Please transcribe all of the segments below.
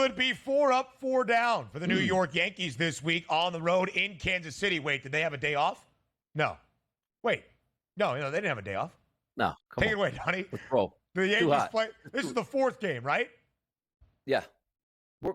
could be 4 up, 4 down for the New York Yankees this week on the road in Kansas City. Wait, did they have a day off? No. Wait. No, they didn't have a day off. No, come Take on. it away, Donnie. Let's roll. The Yankees play. This is the 4th game, right? Yeah. We're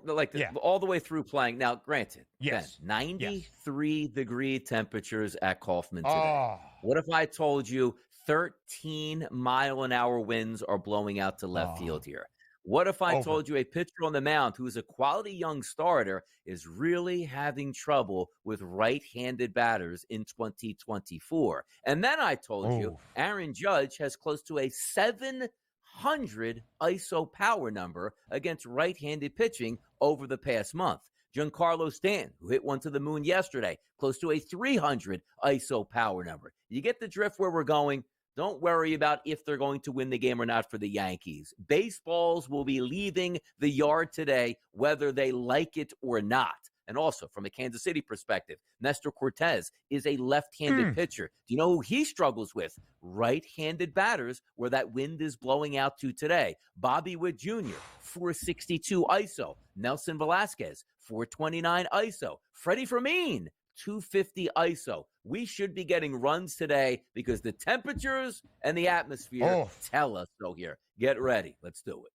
all the way through playing. Now, granted, yes. Ben, 93-degree temperatures at Kaufman today. Oh. What if I told you 13-mile-an-hour winds are blowing out to left field here? What if I told you a pitcher on the mound who's a quality young starter is really having trouble with right-handed batters in 2024? And then I told you Aaron Judge has close to a 700 ISO power number against right-handed pitching over the past month. Giancarlo Stanton, who hit one to the moon yesterday, close to a 300 ISO power number. You get the drift where we're going. Don't worry about if they're going to win the game or not for the Yankees. Baseballs will be leaving the yard today, whether they like it or not. And also, from a Kansas City perspective, Nestor Cortez is a left-handed pitcher. Do you know who he struggles with? Right-handed batters, where that wind is blowing out to today. Bobby Witt Jr., 462 ISO. Nelson Velasquez, 429 ISO. Freddie Fermin, 250 ISO. We should be getting runs today because the temperatures and the atmosphere tell us so here. Get ready. Let's do it.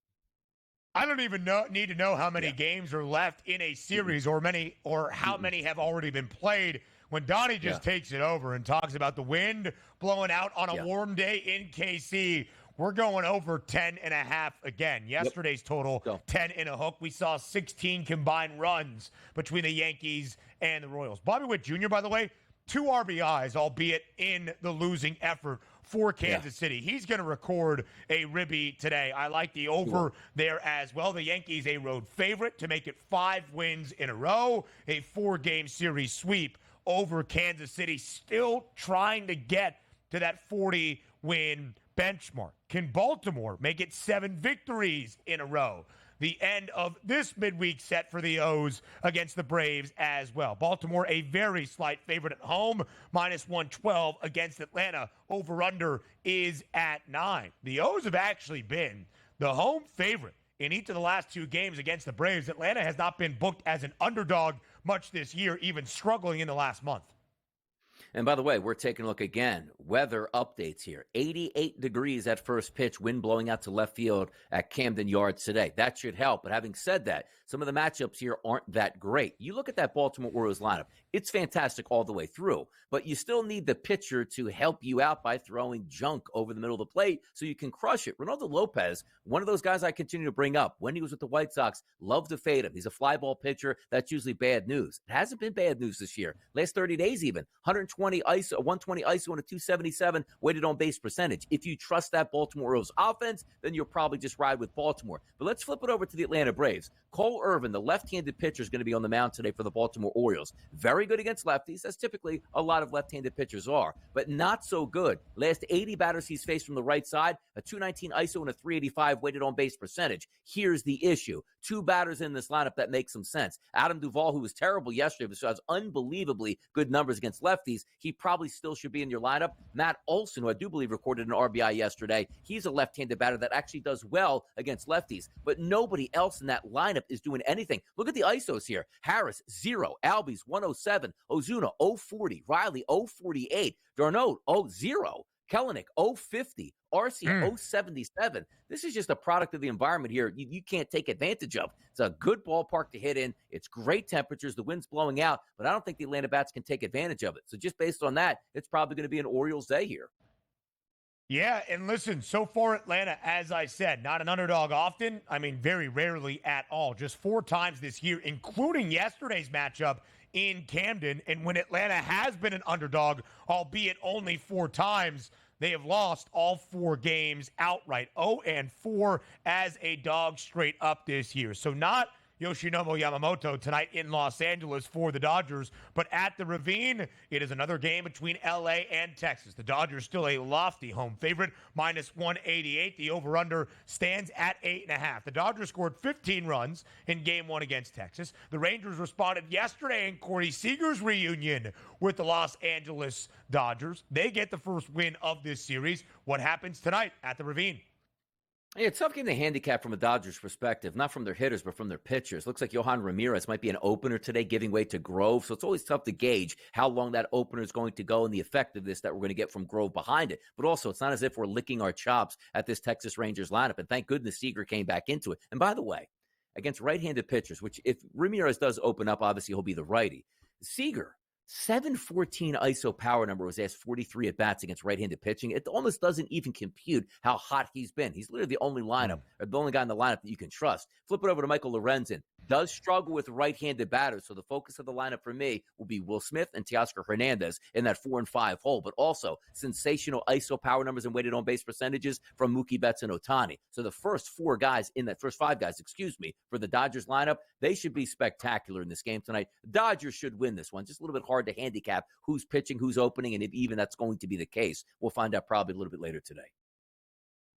I don't even need to know how many games are left in a series or how many have already been played. When Donnie just takes it over and talks about the wind blowing out on a warm day in KC, we're going over 10.5 again. Yesterday's total, 10 and a hook. We saw 16 combined runs between the Yankees and the Royals. Bobby Witt Jr., by the way, 2 RBIs, albeit in the losing effort for Kansas City. He's going to record a ribby today. I like the over there as well. The Yankees, a road favorite to make it 5 wins in a row, a 4-game series sweep over Kansas City, still trying to get to that 40-win benchmark. Can Baltimore make it 7 victories in a row? The end of this midweek set for the O's against the Braves as well. Baltimore, a very slight favorite at home, -112 against Atlanta. Over-under is at 9. The O's have actually been the home favorite in each of the last 2 games against the Braves. Atlanta has not been booked as an underdog much this year, even struggling in the last month. And by the way, we're taking a look again. Weather updates here. 88 degrees at first pitch, wind blowing out to left field at Camden Yards today. That should help. But having said that, some of the matchups here aren't that great. You look at that Baltimore Orioles lineup. It's fantastic all the way through. But you still need the pitcher to help you out by throwing junk over the middle of the plate so you can crush it. Ronaldo Lopez, one of those guys I continue to bring up. When he was with the White Sox, loved to fade him. He's a fly ball pitcher. That's usually bad news. It hasn't been bad news this year. Last 30 days even. 120 ISO, 120 ISO and a 277 weighted on base percentage. If you trust that Baltimore Orioles offense, then you'll probably just ride with Baltimore. But let's flip it over to the Atlanta Braves. Cole Irvin, the left-handed pitcher, is going to be on the mound today for the Baltimore Orioles. Very good against lefties, as typically a lot of left-handed pitchers are, but not so good. Last 80 batters he's faced from the right side, a 219 ISO and a 385 weighted on base percentage. Here's the issue. 2 batters in this lineup that makes some sense. Adam Duvall, who was terrible yesterday, but has unbelievably good numbers against lefties. He probably still should be in your lineup. Matt Olson, who I do believe recorded an RBI yesterday, he's a left-handed batter that actually does well against lefties, but nobody else in that lineup is doing anything. Look at the ISOs here. Harris, 0. Albies, 107. Ozuna, 040. Riley, 048. Darno, 0. Kellenic, 050. Arcia, 077. This is just a product of the environment here you can't take advantage of. It's a good ballpark to hit in. It's great temperatures. The wind's blowing out, but I don't think the Atlanta Bats can take advantage of it. So just based on that, it's probably going to be an Orioles day here. Yeah, and listen, so far Atlanta, as I said, not an underdog often. I mean, very rarely at all. Just 4 times this year, including yesterday's matchup in Camden. And when Atlanta has been an underdog, albeit only 4 times, they have lost all 4 games outright. 0-4 as a dog straight up this year. So not Yoshinobu Yamamoto tonight in Los Angeles for the Dodgers. But at the Ravine, it is another game between L.A. and Texas. The Dodgers still a lofty home favorite, -188. The over-under stands at 8.5. The Dodgers scored 15 runs in Game 1 against Texas. The Rangers responded yesterday in Corey Seager's reunion with the Los Angeles Dodgers. They get the first win of this series. What happens tonight at the Ravine? Yeah, it's tough getting the handicap from a Dodgers perspective, not from their hitters, but from their pitchers. Looks like Yohan Ramirez might be an opener today, giving way to Grove. So it's always tough to gauge how long that opener is going to go and the effectiveness that we're going to get from Grove behind it. But also, it's not as if we're licking our chops at this Texas Rangers lineup. And thank goodness Seager came back into it. And by the way, against right-handed pitchers, which if Ramirez does open up, obviously he'll be the righty. Seager, 714 ISO power number, was asked 43 at-bats against right-handed pitching. It almost doesn't even compute how hot he's been. He's literally the only lineup, or the only guy in the lineup that you can trust. Flip it over to Michael Lorenzen. Does struggle with right-handed batters, so the focus of the lineup for me will be Will Smith and Teoscar Hernandez in that 4 and 5 hole, but also sensational ISO power numbers and weighted on-base percentages from Mookie Betts and Ohtani. So the first 5 guys, for the Dodgers lineup, they should be spectacular in this game tonight. Dodgers should win this one. Just a little bit hard to handicap who's pitching, who's opening, and if even that's going to be the case. We'll find out probably a little bit later today.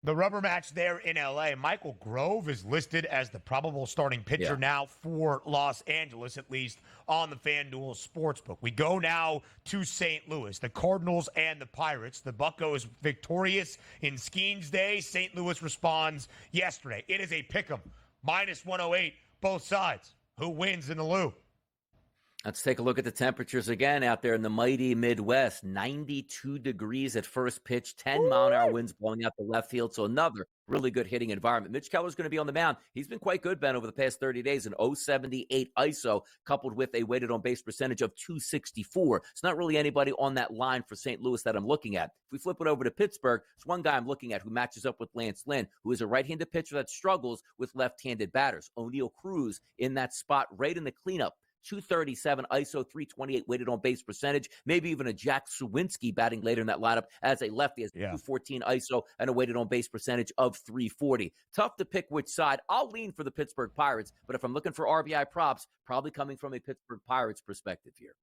The rubber match there in L.A., Michael Grove is listed as the probable starting pitcher now for Los Angeles, at least on the FanDuel Sportsbook. We go now to St. Louis, the Cardinals and the Pirates. The Buccos victorious in Skeens Day. St. Louis responds yesterday. It is a pick'em, -108, both sides. Who wins in the Lou? Let's take a look at the temperatures again out there in the mighty Midwest. 92 degrees at first pitch, 10-mile-an-hour winds blowing out the left field. So another really good hitting environment. Mitch Keller's going to be on the mound. He's been quite good, Ben, over the past 30 days. An 0.78 ISO coupled with a weighted on-base percentage of 264. It's not really anybody on that line for St. Louis that I'm looking at. If we flip it over to Pittsburgh, there's one guy I'm looking at who matches up with Lance Lynn, who is a right-handed pitcher that struggles with left-handed batters. O'Neal Cruz in that spot right in the cleanup. 237 ISO, 328 weighted on base percentage, maybe even a Jack Sawinski batting later in that lineup as a lefty, has 214 ISO and a weighted on base percentage of 340. Tough to pick which side. I'll lean for the Pittsburgh Pirates, but if I'm looking for RBI props, probably coming from a Pittsburgh Pirates perspective here.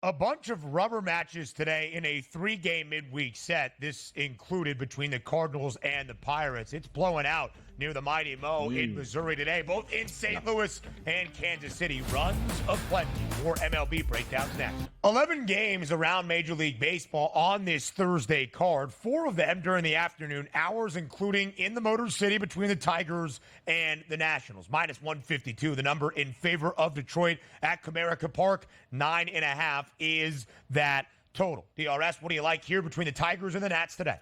A bunch of rubber matches today in a 3-game midweek set. This included between the Cardinals and the Pirates. It's blowing out near the Mighty Mo in Missouri today, both in St. Louis and Kansas City. Runs of plenty. More MLB breakdowns next. 11 games around Major League Baseball on this Thursday card. 4 of them during the afternoon hours, including in the Motor City between the Tigers and the Nationals. -152, the number in favor of Detroit at Comerica Park. 9.5 is that total. DRS, what do you like here between the Tigers and the Nats today?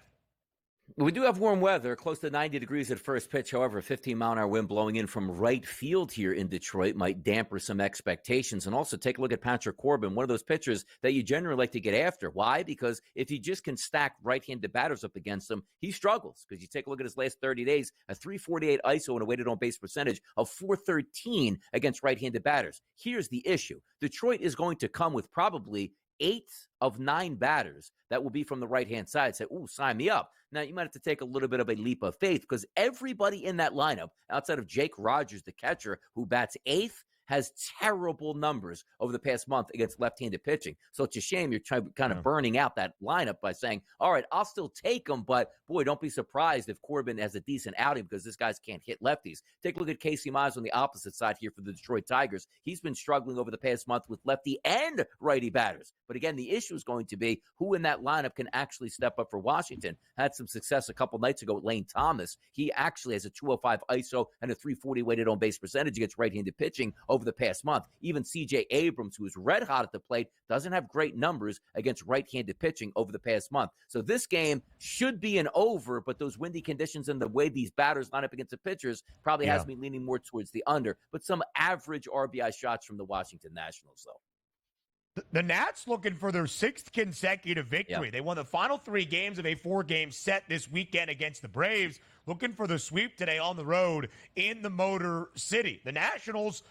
We do have warm weather, close to 90 degrees at first pitch. However, 15-mile-an-hour wind blowing in from right field here in Detroit might damper some expectations. And also take a look at Patrick Corbin, one of those pitchers that you generally like to get after. Why? Because if he just can stack right-handed batters up against him, he struggles. Because you take a look at his last 30 days, a 348 ISO and a weighted on-base percentage of 413 against right-handed batters. Here's the issue. Detroit is going to come with probably 8 of 9 batters that will be from the right-hand side. Say, ooh, sign me up. Now, you might have to take a little bit of a leap of faith because everybody in that lineup, outside of Jake Rogers, the catcher, who bats 8th, has terrible numbers over the past month against left-handed pitching. So it's a shame you're kind of burning out that lineup by saying, all right, I'll still take him, but boy, don't be surprised if Corbin has a decent outing because this guy's can't hit lefties. Take a look at Casey Mize on the opposite side here for the Detroit Tigers. He's been struggling over the past month with lefty and righty batters. But again, the issue is going to be who in that lineup can actually step up for Washington. Had some success a couple nights ago with Lane Thomas. He actually has a 205 ISO and a 340 weighted on base percentage against right-handed pitching over the past month. Even C.J. Abrams, who is red hot at the plate, doesn't have great numbers against right-handed pitching over the past month. So this game should be an over, but those windy conditions and the way these batters line up against the pitchers probably has me leaning more towards the under, but some average RBI shots from the Washington Nationals, though. The Nats looking for their 6th consecutive victory. They won the final 3 games of a 4-game set this weekend against the Braves, looking for the sweep today on the road in the Motor City. The Nationals,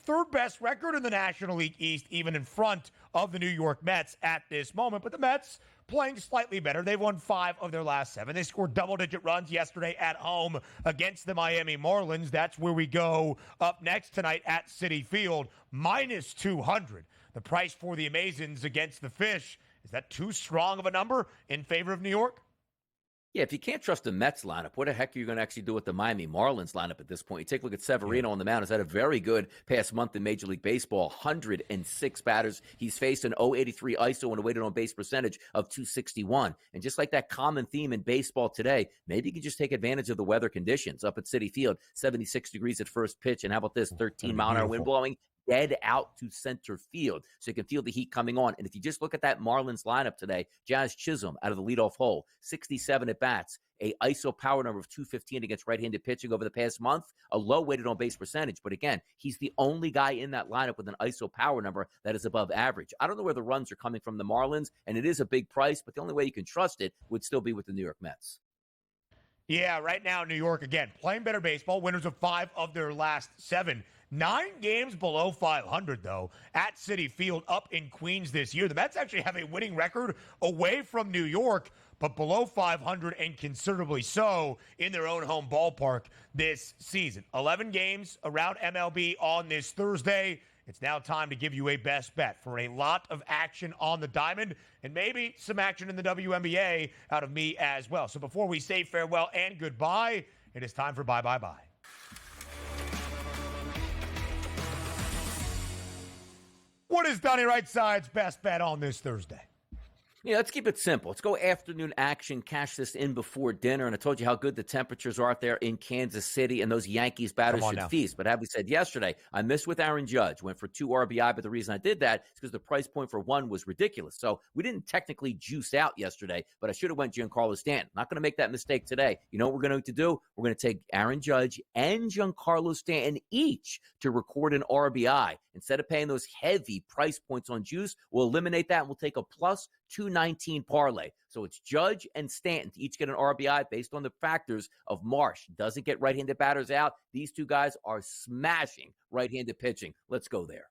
3rd best record in the National League East, even in front of the New York Mets at this moment. But the Mets playing slightly better. They've won 5 of their last 7. They scored double-digit runs yesterday at home against the Miami Marlins. That's where we go up next tonight at Citi Field, -200. The price for the Amazons against the Fish. Is that too strong of a number in favor of New York? Yeah, if you can't trust the Mets lineup, what the heck are you going to actually do with the Miami Marlins lineup at this point? You take a look at Severino on the mound. He's had a very good past month in Major League Baseball, 106 batters. He's faced an 0.83 ISO and a weighted on base percentage of 261. And just like that common theme in baseball today, maybe you can just take advantage of the weather conditions up at Citi Field, 76 degrees at first pitch. And how about this, 13-mile-an-hour wind blowing? Dead out to center field. So you can feel the heat coming on. And if you just look at that Marlins lineup today, Jazz Chisholm out of the leadoff hole, 67 at bats, a ISO power number of 215 against right-handed pitching over the past month, a low weighted on base percentage. But again, he's the only guy in that lineup with an ISO power number that is above average. I don't know where the runs are coming from the Marlins, and it is a big price, but the only way you can trust it would still be with the New York Mets. Yeah, right now, New York, again, playing better baseball, winners of 5 of their last 7. 9 games below 500, though, at Citi Field up in Queens this year. The Mets actually have a winning record away from New York, but below 500 and considerably so in their own home ballpark this season. 11 games around MLB on this Thursday. It's now time to give you a best bet for a lot of action on the diamond and maybe some action in the WNBA out of me as well. So before we say farewell and goodbye, it is time for bye, bye, bye. What is Donnie Right-Side's best bet on this Thursday? Yeah, let's keep it simple. Let's go afternoon action, cash this in before dinner. And I told you how good the temperatures are out there in Kansas City, and those Yankees batters should feast. But as we said yesterday, I missed with Aaron Judge, went for 2 RBI. But the reason I did that is because the price point for 1 was ridiculous. So we didn't technically juice out yesterday, but I should have went Giancarlo Stanton. Not going to make that mistake today. You know what we're going to do? We're going to take Aaron Judge and Giancarlo Stanton each to record an RBI. Instead of paying those heavy price points on juice, we'll eliminate that and we'll take a plus 219 parlay. So it's Judge and Stanton to each get an RBI based on the factors of Marsh. Doesn't get right-handed batters out. These two guys are smashing right-handed pitching. Let's go there.